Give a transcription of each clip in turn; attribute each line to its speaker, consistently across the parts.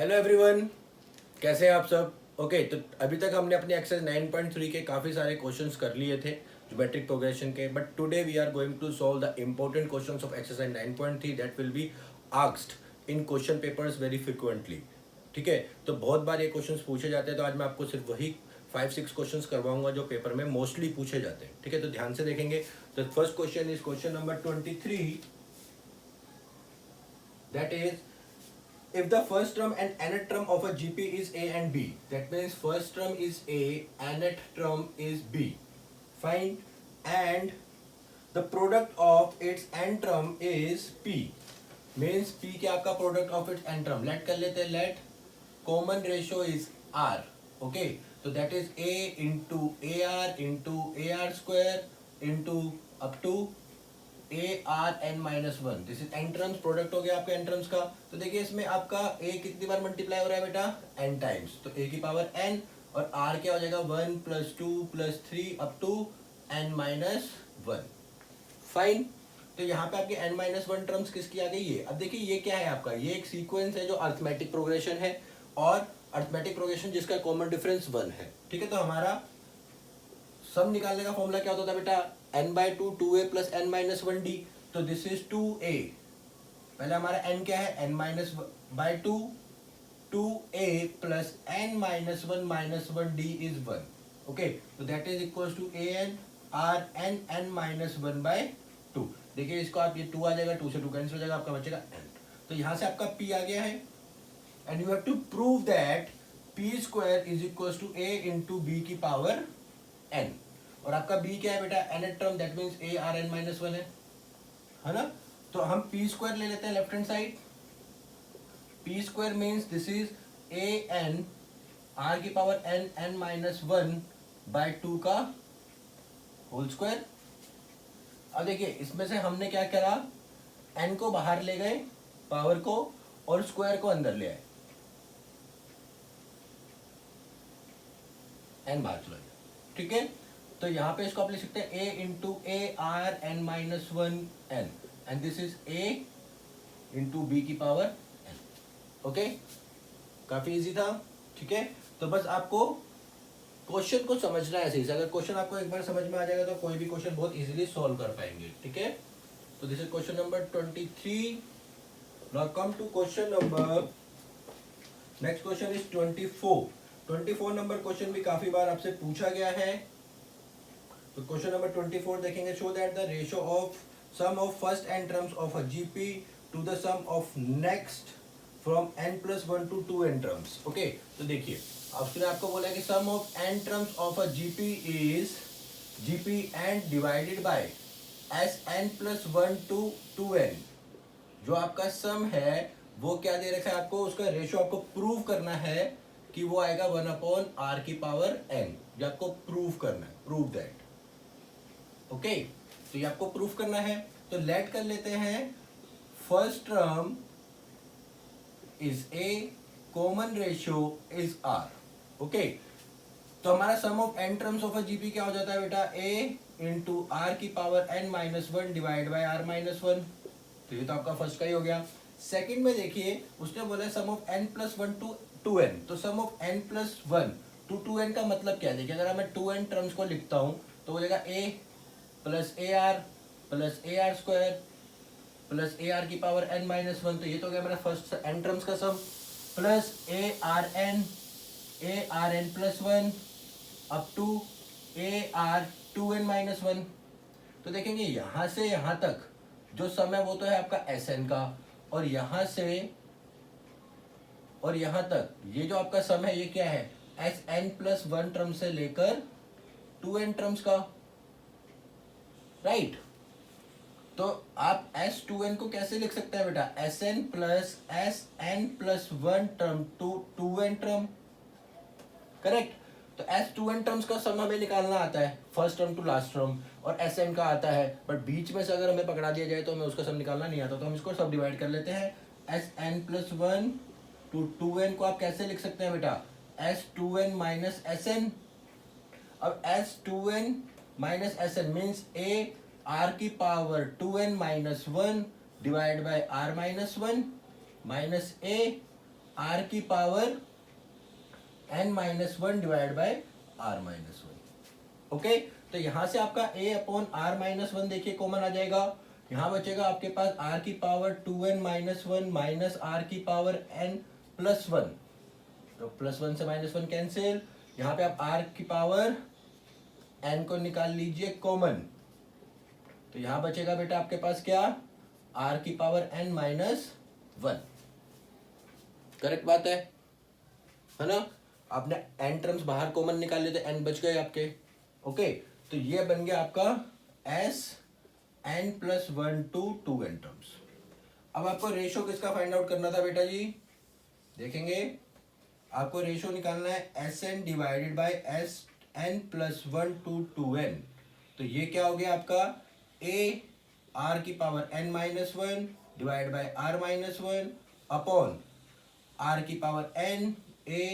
Speaker 1: Hello everyone, कैसे हैं आप सब। ओके तो अभी तक हमने अपने एक्सरसाइज 9.3 के काफ़ी सारे क्वेश्चंस कर लिए थे ज्योमेट्रिक प्रोग्रेशन के, but today we are going to solve the important questions of exercise 9.3 that will be asked in question papers very frequently. ठीक है, तो बहुत बार ये क्वेश्चंस पूछे जाते हैं, तो आज मैं आपको सिर्फ वही 5-6 क्वेश्चंस करवाऊंगा जो पेपर में मोस्टली पूछे जाते हैं। ठीक है, तो ध्यान से देखेंगे। तो first question is question number 23, that is if the first term and nth term of a GP is A and B, that means first term is A, nth term is B. Fine. And the product of its nth term is P. Means P क्या आपका product of its nth term. Let कर लेते हैं, let common ratio is R. Okay, so that is A into AR into AR square into up to A are N minus one. This is एंट्रम्स, product हो गया आपका एंट्रम्स का। तो देखिए इसमें आपका ए कितनी बार मल्टीप्लाई हो रहा है बेटा, एन टाइम्स, तो ए की पावर एन, और आर क्या हो जाएगा 1 + 2 + 3 up to n minus one. Fine. तो यहाँ पे आपके एन माइनस वन टर्म्स किसकी आ गई ये। अब देखिए ये क्या है आपका, ये एक सीक्वेंस है जो अर्थमेटिक प्रोग्रेशन है, और अर्थमेटिक प्रोग्रेशन जिसका कॉमन डिफरेंस 1 है। ठीक है, तो हमारा सम निकालने का फॉर्मूला क्या होता था बेटा, n/2 2a + n-1d। तो दिस इज 2a, पहले हमारा n क्या है, n-/2 2a + n-1 -1 d is 1। Okay, तो that is equals to an rn n-1/2। देखिए इसको आप, ये 2 आ जाएगा, 2 से 2 कैंसिल हो जाएगा, आपका बचेगा n। तो यहां से आपका p आ गया है, and you have to prove that p² is equals to a into b की पावर n। और आपका b क्या है बेटा, nth term, that means a r n - 1 है ना। तो हम p² ले लेते हैं left hand side. p² means this is a n r की पावर n n-1/2 का होल स्क्वायर। अब देखिए इसमें से हमने क्या करा, n को बाहर ले गए पावर को, और स्क्वायर को अंदर ले आए, n बाहर चला गया। ठीक है, तो यहाँ पे इसको आप लिख सकते हैं a into a are n -1 n, and this is a into b की पावर n। ओके, काफी इजी था। ठीक है, तो बस आपको क्वेश्चन को समझना है सही से। अगर क्वेश्चन आपको एक बार समझ में आ जाएगा तो कोई भी क्वेश्चन बहुत इजीली सॉल्व कर पाएंगे। ठीक है, तो this is question number 23। Now come to question number, next question is 24। 24 number question भी काफी बार आपसे पूछा गया है। तो क्वेश्चन नंबर 24 देखेंगे, show that the ratio of sum of first n terms of a GP to the sum of next from n+1 to 2n terms. Okay, तो देखिए अब उसने आपको बोला है कि sum of n terms of a GP is GP and divided by Sn+1 to 2n। जो आपका सम है वो क्या दे रखा है आपको, उसका रेशियो आपको प्रूव करना है कि वो आएगा 1/r की पावर n। जो आपको प्रूव करना है, प्रूव दैट। ओके, तो ये आपको प्रूफ करना है। तो लेट कर लेते हैं, first term is a, common ratio is r। Okay, तो हमारा sum of n terms of a GP क्या हो जाता है बेटा, a इंटू आर की power n-1 divide by r-1। तो ये तो आपका फर्स्ट का ही हो गया। सेकंड में देखिए उसने बोला सम ऑफ n+1 to 2n। तो सम ऑफ n+1 to 2n का मतलब क्या है, देखिए अगर मैं 2n टर्म्स को लिखता हूं तो हो जाएगा a + AR + AR square + AR की पावर n-1। तो ये तो हो गया मेरा फर्स्ट n टर्म्स का sum, plus ARn +1 up to AR 2n-1। तो देखेंगे यहां से यहां तक जो सम है वो तो है आपका Sn का, और यहां से और यहां तक ये जो आपका सम है ये क्या है, Sn+1 टर्म से लेकर 2n टर्म्स का, राइट। तो आप S2n को कैसे लिख सकते हैं बेटा, Sn + Sn+1 term to 2n term, correct. तो S2n टर्म्स का सम हमें निकालना आता है, first term to last term, और Sn का आता है, बट बीच में से अगर हमें पकड़ा दिया जाए तो हमें उसका सम निकालना नहीं आता। तो हम इसको सब डिवाइड कर लेते हैं। Sn+1 to 2n को आप कैसे लिख सकते हैं बेटा, S2n - Sn। अब S2n - Sn means a r की power 2n - 1 divide by r - 1 minus a R की power n minus one divide by R minus one. Okay, तो यहां से आपका a upon R minus one देखिए कॉमन आ जाएगा। यहां बचेगा आपके पास r की power 2n minus one minus R की पावर n प्लस वन। तो प्लस वन से माइनस वन कैंसिल। यहाँ पे आप r की पावर n को निकाल लीजिए कॉमन। तो यहां बचेगा बेटा आपके पास क्या, r की power n minus one. Correct बात है ना। आपने n टर्म्स बाहर कॉमन निकाल लिए तो n बच गए आपके। ओके, तो ये बन गया आपका s n plus one to 2n terms. अब आपको रेशो किसका फाइंड आउट करना था बेटा जी, देखेंगे आपको रेशो निकालना है s n divided by s n plus one to 2n। तो ये क्या हो गया आपका, a r की power n minus one divide by r minus one upon r की power n a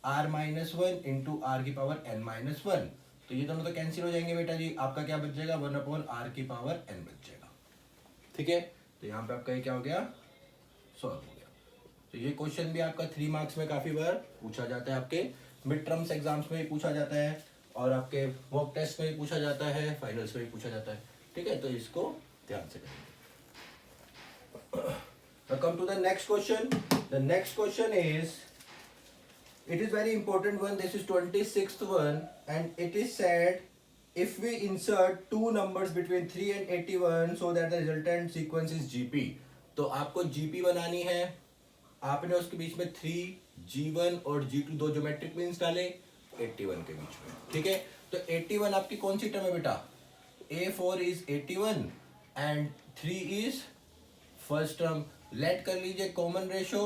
Speaker 1: r minus one into are की power n minus one. तो ये दोनों तो कैंसिल हो जाएंगे बेटा जी, आपका क्या बच जाएगा, वन अपॉन आर की पावर n बच जाएगा। ठीक है, तो यहाँ पे आपका ये क्या हो गया, सॉल्व हो गया। तो ये क्वेश्चन भी आपका 3 मार्क्स में काफी बार पूछा जाता है, आपके मिड टर्म्स एग्जाम्स में भी पूछा जाता है और आपके मॉक टेस्ट में भी पूछा जाता है, फाइनल्स में भी पूछा जाता है। ठीक है, तो इसको ध्यान से करेंगे। Now come to the next question. The next question is, it is very important one. This is 26th one, and it is said if we insert two numbers between 3 and 81 so that the resultant sequence is GP. तो आपको GP बनानी है। आपने उसके बीच में 3 G1 और G2 दो geometric means डाले 81 के बीच में। ठीक है, तो 81 आपकी कौन सी टर्म है बेटा, A4 is 81 and 3 is first term. Let कर लीजिए कॉमन रेशो,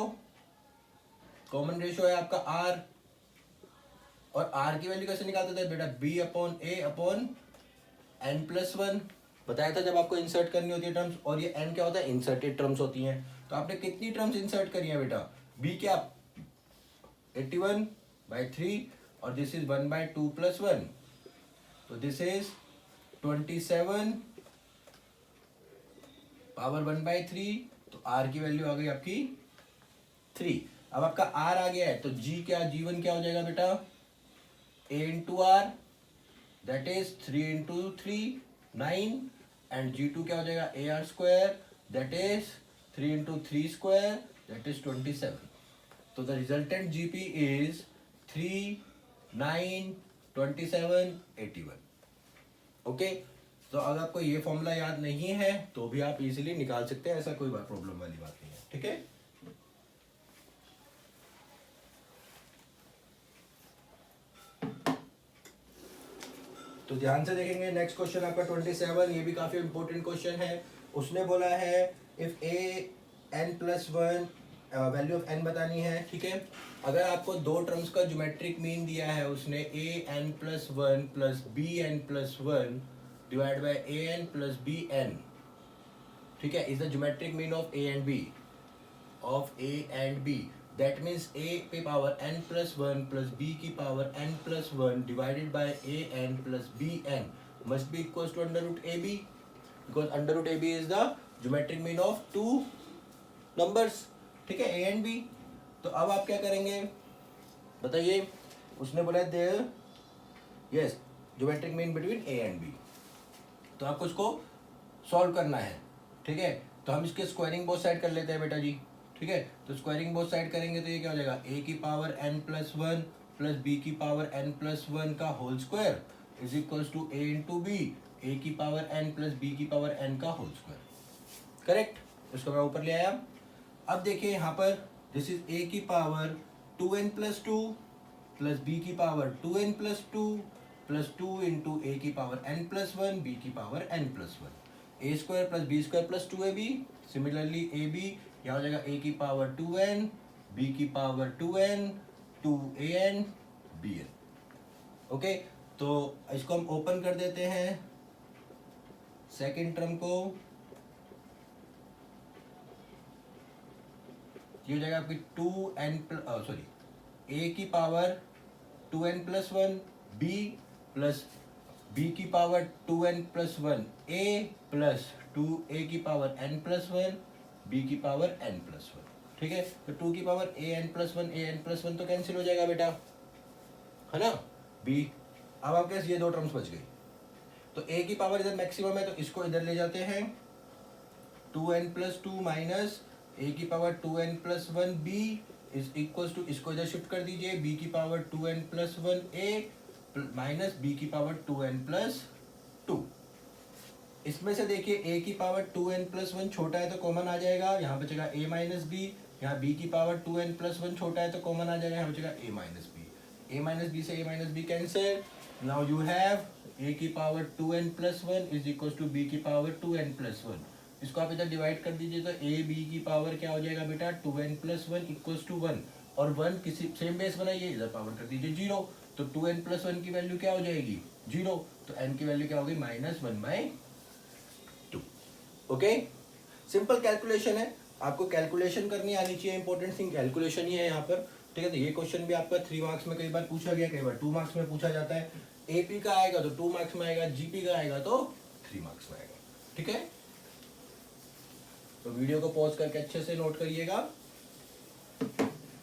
Speaker 1: कॉमन रेशो है आपका R, और R की वैल्यू कैसे निकालते थे बेटा, B upon A upon n plus one. बताया था जब आपको इंसर्ट करनी होती है टर्म्स, और ये n क्या होता है, इंसर्टेड टर्म्स होती हैं। तो आपने कितनी टर्म्स इंसर्ट करी है बेटा, B क्या 81 बाई 3 और this is 1 by 2 plus one, तो दिस इज 27 पावर 1 बाई 3। तो R की वैल्यू आ गई आपकी 3। अब आपका R आ गया है तो G क्या, G1 क्या हो जाएगा बेटा, A into r that is 3 into 3 9 and G2 क्या हो जाएगा, a r square that is 3 into 3 square that is 27। तो the resultant GP is 3 9 27 81। Okay, तो अगर आपको ये फॉर्मूला याद नहीं है तो भी आप इजीली निकाल सकते हैं, ऐसा कोई प्रॉब्लम वाली बात नहीं है। ठीक है, तो ध्यान से देखेंगे नेक्स्ट क्वेश्चन आपका 27। ये भी काफी इंपॉर्टेंट क्वेश्चन है। उसने बोला है if a N plus one, value of n बतानी है। ठीक है, अगर आपको दो टर्म्स का ज्योमेट्रिक मीन दिया है उसने A N plus one plus B N plus one divide by A N plus B N, ठीक है, is the geometric mean of A and B, of A and B. That means A पे power n plus one plus B की power n plus one divided by A N plus B N must be equal to under root A B, because under root A B is the geometric mean of two numbers. ठीक है, ए and b. तो अब आप क्या करेंगे बताइए, उसने बोला there yes geometric mean between a and b, तो आपको उसको सॉल्व करना है। ठीक है, तो हम इसके स्क्वायरिंग बोथ साइड कर लेते हैं बेटा जी। ठीक है, तो स्क्वायरिंग बोथ साइड करेंगे तो ये क्या हो जाएगा, ए की power n plus one plus B की पावर n प्लस वन का whole square is equals to A into B, A की पावर n प्लस बी की पावर n का होल स्क्वायर। करेक्ट, इसको मैं ऊपर ले आया। अब देखिए यहाँ पर दिस इज ए की power 2n plus two plus B की power 2n plus two into A की power n plus one B की power n plus one, A square plus B square plus two A B. Similarly A B यहाँ हो जाएगा A की power 2n B की power 2n 2an bn। Okay, तो इसको हम ओपन कर देते हैं सेकेंड टर्म को, ये हो जाएगा आपकी 2n सॉरी ए की power 2n plus one B plus B की power 2n plus one A plus 2a की power n plus one B की पावर n प्लस वन। ठीक है, तो 2 की पावर an+1 तो कैंसिल हो जाएगा बेटा, है ना, b। अब आपके पास ये दो टर्म्स बच गई, तो a की पावर इधर मैक्सिमम है तो इसको इधर ले जाते हैं, 2n+2 माइनस a की power 2n+1 b is equals to, इसको इधर शिफ्ट कर दीजिए, b की power 2n+1 a minus b की पावर 2n+2। इसमें से देखिए a की पावर 2n+1 छोटा है तो कॉमन आ जाएगा, यहाँ बचेगा a माइनस बी। यहाँ b की पावर 2n+1 छोटा है तो कॉमन आ जाएगा, यहाँ बचेगा a minus b. a minus b से a minus b cancel. Now you have a की power 2n+1 is equal to b की पावर 2n+1। इसको आप इधर डिवाइड कर दीजिए तो a b की पावर क्या हो जाएगा बेटा, 2n+1 इक्वल्स टू 1, और 1 किसी सेम बेस बनाइए, इधर पावर कर दीजिए 0, तो 2n+1 की वैल्यू क्या हो जाएगी 0, तो n की वैल्यू क्या होगी -1/2। ओके, सिंपल कैलकुलेशन है, आपको कैलकुलेशन करनी आनी चाहिए, इंपॉर्टेंट थिंग कैलकुलेशन ही है यहाँ पर। ठीक है, तो ये क्वेश्चन भी आपका 3 मार्क्स में कई बार पूछा गया, कई बार 2 मार्क्स में पूछा जाता है। एपी का आएगा तो 2 मार्क्स में आएगा, जीपी का आएगा तो 3 मार्क्स में आएगा। ठीक है, तो वीडियो को पॉज करके अच्छे से नोट करिएगा।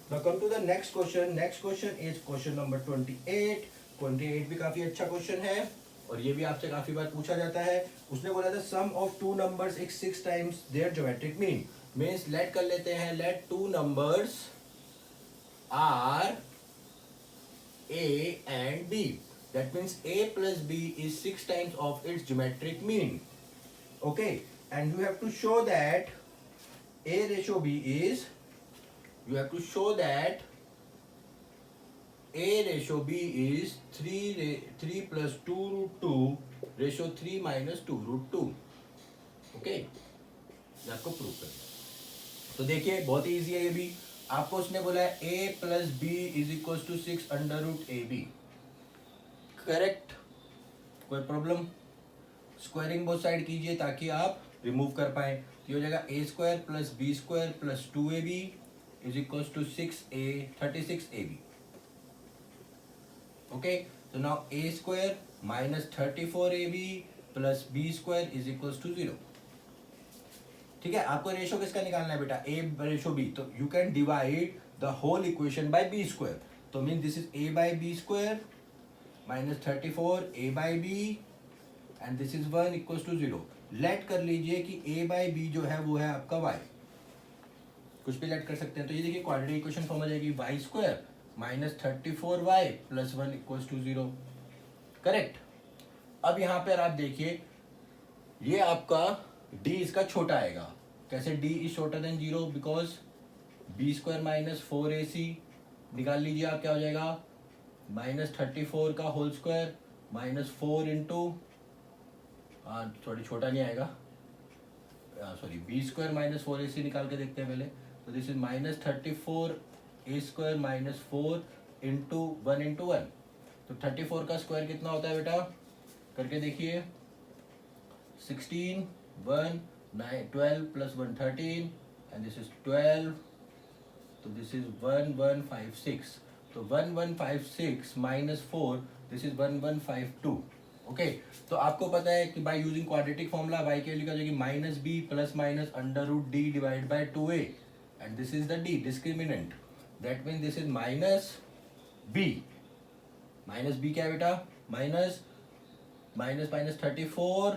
Speaker 1: Now come to the next question. Next question is question number 28. 28 भी काफी अच्छा क्वेश्चन है और ये भी आपसे काफी बार पूछा जाता है। उसने बोला था sum of two numbers is 6 times their geometric mean. Means let कर लेते हैं, let two numbers are a and b. That means a plus b is 6 times of its geometric mean. Okay, and you have to show that a ratio b is, you have to show that a ratio b is 3 plus 2 root 2 ratio 3 minus 2 root 2. Okay, ये आपको prove करना है। तो देखिए बहुत ही easy है ये भी। आपको उसने बोला है a plus b is equals to 6 under root ab। Correct, कोई प्रॉब्लम? स्क्वायरिंग बोथ साइड कीजिए ताकि आप रिमूव कर पाए। ये हो जाएगा a square plus b square plus 2ab is equals to 36ab। Okay, तो now a square minus 34ab plus b square is equals to 0। ठीक है, आपको रेशो किसका निकालना है बेटा, a रेशो b, तो you can divide the whole equation by b square. तो mean this is a by b square minus 34 a by B and this is 1 equals to 0। Let कर लीजिए कि a बाई बी जो है वो है आपका y, कुछ भी लेट कर सकते हैं। तो ये देखिए क्वाड्रेटिक इक्वेशन फॉर्म आ जाएगी y square minus 34y plus 1 equals to 0। Correct. अब यहाँ पर आप देखिए ये आपका d इसका छोटा आएगा। कैसे d is shorter than 0, because b square minus 4ac निकाल लीजिए आप, क्या हो जाएगा -34 का whole square minus 4 into, sorry छोटा नहीं आएगा, sorry B square minus 4ac निकाल के देखते हैं पहले। तो this is -34 a square minus 4 into 1 into 1। तो 34 का स्क्वायर कितना होता है बेटा, करके देखिए, 16 1 9 12 प्लस 1 13 एंड दिस इज 12, तो दिस इज 1156। तो 1156 माइनस 4 दिस इज 1152। ओके, तो आपको पता है कि by using quadratic formula y की वैल्यू क्या हो जाएगी minus b plus minus under root d divide by 2a and this is the d discriminant. That mean this is minus b। Minus b क्या है बेटा, minus minus minus 34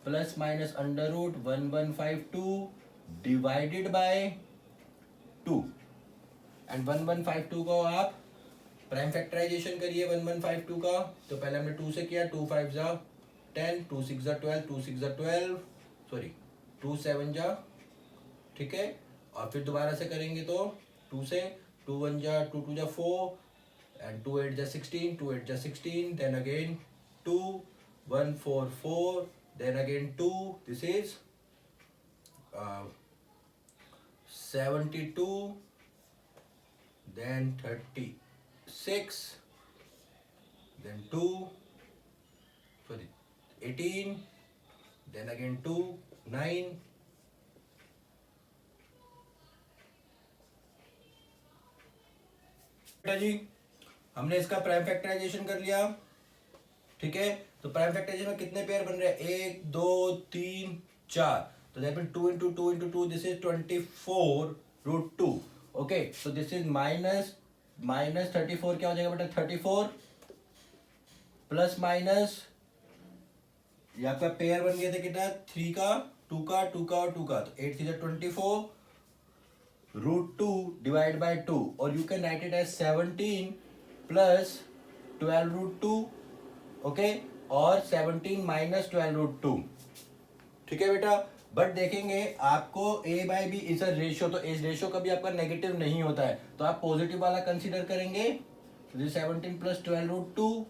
Speaker 1: plus minus under root 1152 divided by 2 and 1152 को आप prime factorisation करिए 1152 का। तो पहले हमने 2 से किया, 2 5 जा 10, 2 6 जा 12, 2 6 जा 12, सॉरी 2 7 जा, ठीक है, और फिर दोबारा से करेंगे तो 2 से 2 1 जा 2 2 जा 4 एंड 2 8 जा 16, 2 8 जा 16, then again 2 1 4 4, then again 2, this is 72, then 36, then 2, sorry 18, then again 2 9, बेटा जी हमने इसका प्राइम फैक्टराइजेशन कर लिया। ठीक है, तो प्राइम फैक्टराइजेशन में कितने पेयर बन रहे हैं, 1 2 3 4, तो that mean 2 into 2 into 2 this is 24 √2. Okay, तो दिस इज माइनस 34 क्या हो जाएगा बेटा 34 प्लस माइनस ये आपका पेयर बन गया था कितना 3 का 2 का 2 का और 2 का, तो 8 3 24 √2 डिवाइड बाय 2 और you can write it as 17 plus 12 √2. Okay, और 17 माइनस 12 √2. ठीक है बेटा, बट देखेंगे आपको a by b is a ratio, तो इस रेशियो कभी आपका नेगेटिव नहीं होता है, तो आप पॉजिटिव वाला कंसीडर करेंगे. 17 प्लस 12 √2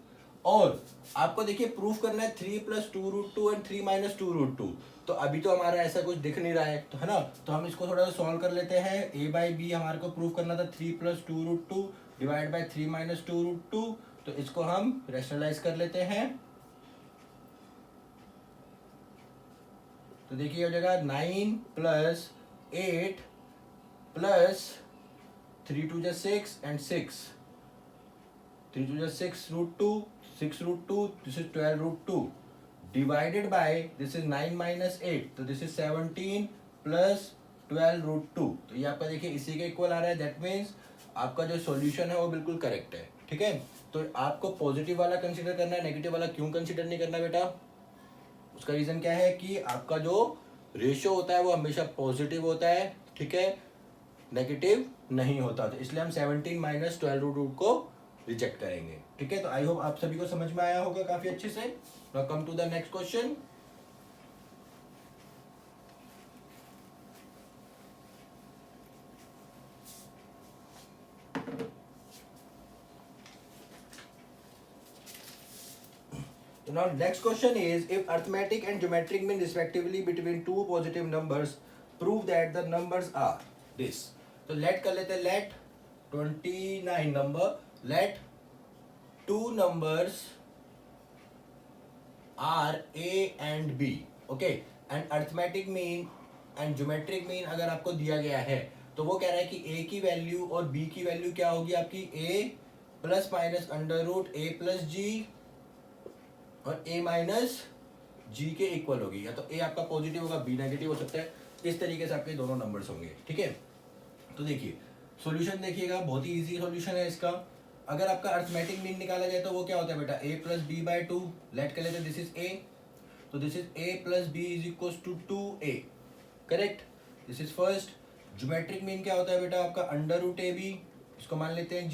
Speaker 1: और आपको देखिए प्रूफ करना है 3 प्लस 2 √2 एंड 3 माइनस 2 √2. तो अभी तो हमारा ऐसा कुछ दिख नहीं रहा है, तो है ना, तो हम इसको थोड़ा सा सॉल्व कर लेते हैं. a बाई बी हमारे को प्रूफ करना था 3 प्लस 2 √2 डिवाइड बाई 3 माइनस 2 √2, तो इसको हम रेशनलाइज कर लेते हैं. तो देखिए हो जाएगा 9 plus 8 plus 3 2 6 and 6 3 2 6 √2 6 √2 this is 12 √2 divided by this is 9 minus 8, तो दिस इज 17 प्लस 12 √2. तो ये आपका देखिए इसी के इक्वल आ रहा है. दैट मीन्स आपका जो सॉल्यूशन है वो बिल्कुल करेक्ट है. ठीक है, तो आपको पॉजिटिव वाला कंसीडर करना है, नेगेटिव वाला क्यों कंसीडर नहीं करना बेटा? उसका रीजन क्या है कि आपका जो रेशियो होता है वो हमेशा पॉजिटिव होता है. ठीक है, नेगेटिव नहीं होता, तो इसलिए हम 17 माइनस 12 को रिजेक्ट करेंगे. ठीक है, तो आई होप आप सभी को समझ में आया होगा काफी अच्छे से. Now come to the next question. Now next question is, if arithmetic and geometric mean respectively between two positive numbers, prove that the numbers are this. तो let कर लेते हैं, let 29 number, let two numbers are A and B. Okay, and arithmetic mean and geometric mean अगर आपको दिया गया है तो वो कह रहा है कि A की वैल्यू और B की वैल्यू क्या होगी आपकी, A plus minus √A plus G और a माइनस जी के इक्वल होगी. या तो a आपका पॉजिटिव होगा, b नेगेटिव हो सकता है. इस तरीके से आपके दोनों नंबर्स होंगे. ठीक है, तो देखिए सॉल्यूशन देखिएगा, बहुत ही इजी सॉल्यूशन है इसका. अगर आपका अर्थमेटिक मीन निकाला जाए तो वो क्या होता है बेटा, a plus b by 2. Let कर लेते हैं दिस इज a, तो this is a plus b is equal to 2a. Correct, this is first. Geometric mean क्या होता है बेटा आपका √ab, इसको मान लेते हैं g,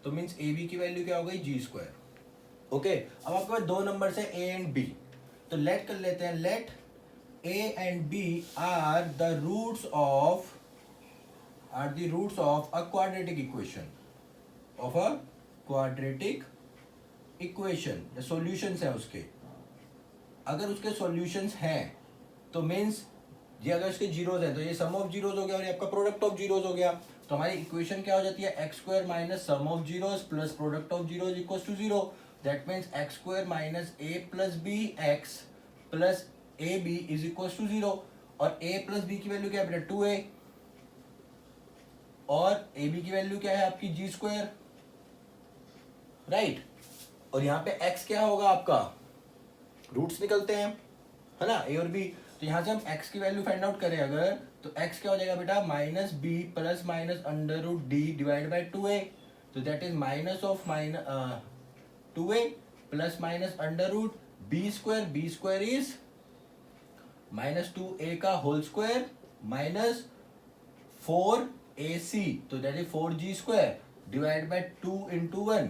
Speaker 1: तो मीन्स ab की वैल्यू क्या हो गई g². ओके, अब आपके पास दो नंबर्स है a एंड b, तो लेट कर लेते हैं, let a and b are the roots of a quadratic equation, of a quadratic equation. Solutions है उसके. अगर उसके सॉल्यूशंस हैं तो मीन्स ये अगर इसके जीरोज हैं तो ये सम ऑफ जीरोज हो गया और ये आपका प्रोडक्ट ऑफ जीरोज हो गया. तो हमारी इक्वेशन क्या हो जाती है, x² minus sum of zeros plus product of zeros equal to 0. That means x² minus a plus b x plus a B is equal to 0. और a प्लस बी की वैल्यू क्या है बेटा 2a और ए बी की value क्या है आपकी g². राइट, और यहाँ पे x क्या होगा आपका, रूट्स निकलते हैं है ना a और b. तो यहाँ से हम x की वैल्यू फाइंड आउट करें अगर, तो x क्या हो जाएगा बेटा minus b plus minus √d divide by 2a. तो that is minus of minus 2a plus minus √b². b² is minus 2a का होल स्क्वायर माइनस 4ac, तो that is 4g² divide by 2 into 1.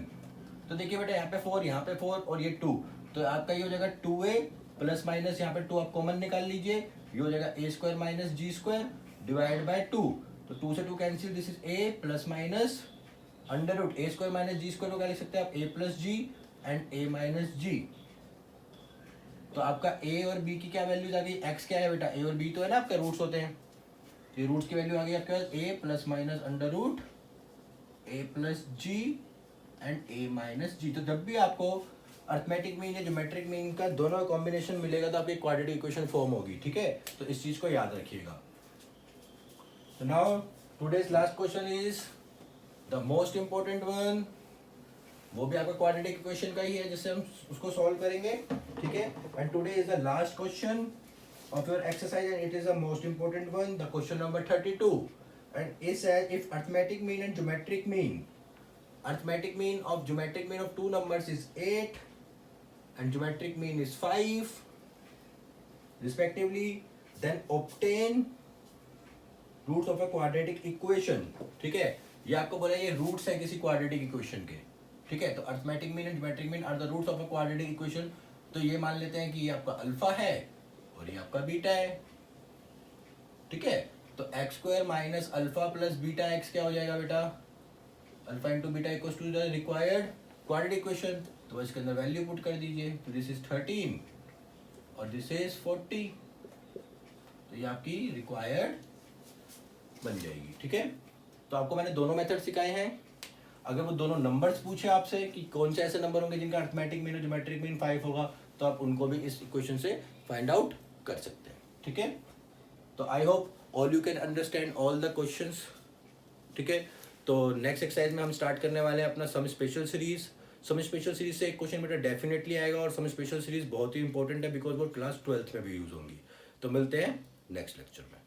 Speaker 1: तो देखिए बेटा यहाँ पे 4, यहाँ पे 4 और ये 2, तो आपका ये हो जाएगा 2a प्लस माइनस यहाँ पे 2 आप कॉमन निकाल लीजिए, ये हो जाएगा a² minus g² divide by 2. तो 2 से 2 cancel, this is a plus minus √a² minus g² को क्या लिख सकते हैं आप, a plus G and a minus G. तो आपका a और b की क्या वैल्यूज आ गई, x क्या है बेटा, a और b तो है ना आपका रूट्स होते हैं, ये रूट्स की वैल्यू आ गई आपके पास a plus minus √a plus G and a minus G. तो जब भी आपको अर्थमेटिक मीन या ज्योमेट्रिक मीन का दोनों कॉम्बिनेशन मिलेगा तो आपकी क्वाड्रेटिक इक्वेशन फॉर्म होगी. ठीक है, तो इस चीज को याद रखिएगा. So now today's last question is the most important one. वो भी आपका क्वाड्रेटिक इक्वेशन का ही है जिससे हम उसको सॉल्व करेंगे. ठीक है, and today is the last question of your exercise and it is the most important one, the question number 32. and A says if arithmetic mean and geometric mean of two numbers is 8 and geometric mean is 5 respectively, then obtain roots of a quadratic equation. ठीक है, ये आपको बोला ये roots है किसी quadratic equation के. ठीक है, तो arithmetic mean and geometric mean are the roots of a quadratic equation. तो ये मान लेते हैं कि ये आपका अल्फा है और ये आपका बीटा है. ठीक है, तो x square minus alpha plus beta x क्या हो जाएगा बेटा? Alpha into beta equals to the required quadratic equation. तो इसके अंदर वैल्यू पुट कर दीजिए. तो दिस इज 13 और दिस इज 40. तो ये आपकी रिक्वायर्ड बन जाएगी. ठीक है, तो आपको मैंने दोनों मेथड सिखाए हैं. अगर वो दोनों नंबर्स पूछे आपसे कि कौन से ऐसे नंबर होंगे जिनका अर्थमेटिक मीन और ज्योमेट्रिक मीन 5 होगा, तो आप उनको भी इस इक्वेशन से फाइंड आउट कर सकते हैं. ठीक है, तो I hope all you can understand all the questions. ठीक है, तो नेक्स्ट एक्सरसाइज में हम स्टार्ट करने वाले हैं अपना some special series. Some special series से एक क्वेश्चन बेटा डेफिनेटली आएगा और सम स्पेशल सीरीज बहुत ही इंपॉर्टेंट है बिकॉज वो क्लास 12th में भी यूज होंगी. तो मिलते हैं नेक्स्ट लेक्चर में.